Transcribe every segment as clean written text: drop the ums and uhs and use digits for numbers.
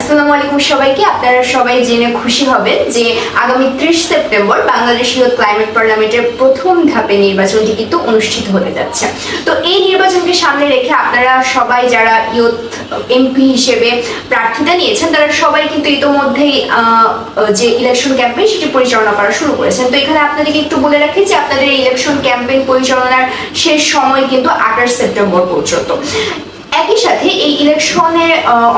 আসসালামু আলাইকুম সবাইকে। আপনারা সবাই জেনে খুশি হবেন যে আগামী 30 সেপ্টেম্বর বাংলাদেশ ইয়ুথ ক্লাইমেট পার্লামেন্টের প্রথম ধাপে নির্বাচনটি কিন্তু অনুষ্ঠিত হতে যাচ্ছে। তো এই নির্বাচনকে সামনে রেখে আপনারা সবাই যারা ইয়ুথ এমপি হিসেবে প্রার্থিতা নিয়েছেন তারা সবাই কিন্তু ইতোমধ্যেই যে ইলেকশন ক্যাম্পেইন সেটি পরিচালনা করা শুরু করেছেন। তো এখানে আপনাদেরকে একটু বলে রাখি যে আপনাদের এই ইলেকশন ক্যাম্পেইন পরিচালনার শেষ সময় কিন্তু 28 সেপ্টেম্বর পর্যন্ত। একই সাথে এই ইলেকশনে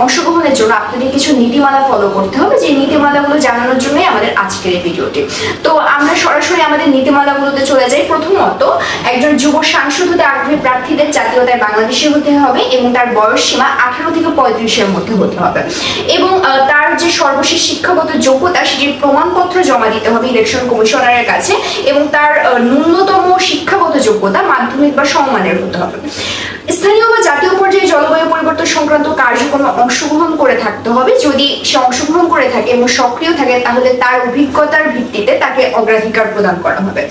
অংশগ্রহণের জন্য আপনাদের কিছু নীতিমালা ফলো করতে হবে, যে নীতিমালাগুলো জানানোর জন্যই আমাদের আজকের এই ভিডিওটি। তো আমরা সরাসরি আমাদের নীতিমালাগুলোতে চলে যাই। প্রথমত, একজন যুব সাংসদ হতে আগ্রহী প্রার্থীদের জাতীয়তায় বাংলাদেশি হতে হবে এবং তার বয়স সীমা 18 থেকে 35-এর মধ্যে হতে হবে এবং তার যে সর্বশেষ শিক্ষাগত যোগ্যতা সেটির প্রমাণপত্র জমা দিতে হবে ইলেকশন কমিশনারের কাছে এবং তার ন্যূনতম শিক্ষাগত যোগ্যতা মাধ্যমিক বা সমমানের হতে হবে। স্থানীয় বা জাতীয় পর্যায়ে জলবায়ু পরিবর্তন সংক্রান্ত কার্যক্রমে অংশগ্রহণ করে থাকতে হবে। যদি সে অংশগ্রহণ করে থাকে এবং সক্রিয় থাকে তাহলে তার অভিজ্ঞতার ভিত্তিতে তাকে অগ্রাধিকার প্রদান করা হবে।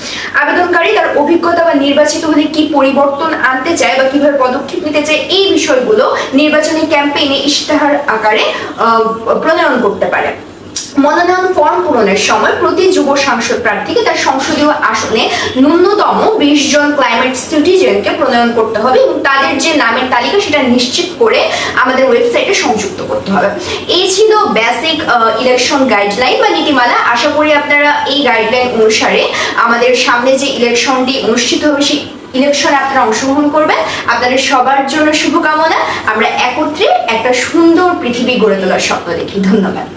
আবেদনকারী তার অভিজ্ঞতা বা নির্বাচিত হলে কি পরিবর্তন আনতে চায় বা কিভাবে পদক্ষেপ নিতে চায় এই বিষয়গুলো নির্বাচনী ক্যাম্পেইনে ইশতেহার আকারে প্রণয়ন করতে পারে। মনোনয়ন ফর্ম পূরণের সময় প্রতি যুব সাংসদ প্রার্থীকে তার সংসদীয় আসনে ন্যূনতম 20 জন ক্লাইমেট সিটিজেনকে প্রণয়ন করতে হবে এবং তাদের যে নামের তালিকা সেটা নিশ্চিত করে আমাদের ওয়েবসাইটে সংযুক্ত করতে হবে। এই ছিল বেসিক ইলেকশন গাইডলাইন বা নীতিমালা। আশা করি আপনারা এই গাইডলাইন অনুসারে আমাদের সামনে যে ইলেকশনটি অনুষ্ঠিত হবে সেই ইলেকশনে আপনারা অংশগ্রহণ করবেন। আপনাদের সবার জন্য শুভকামনা। আমরা একত্রে একটা সুন্দর পৃথিবী গড়ে তোলার স্বপ্ন দেখি। ধন্যবাদ।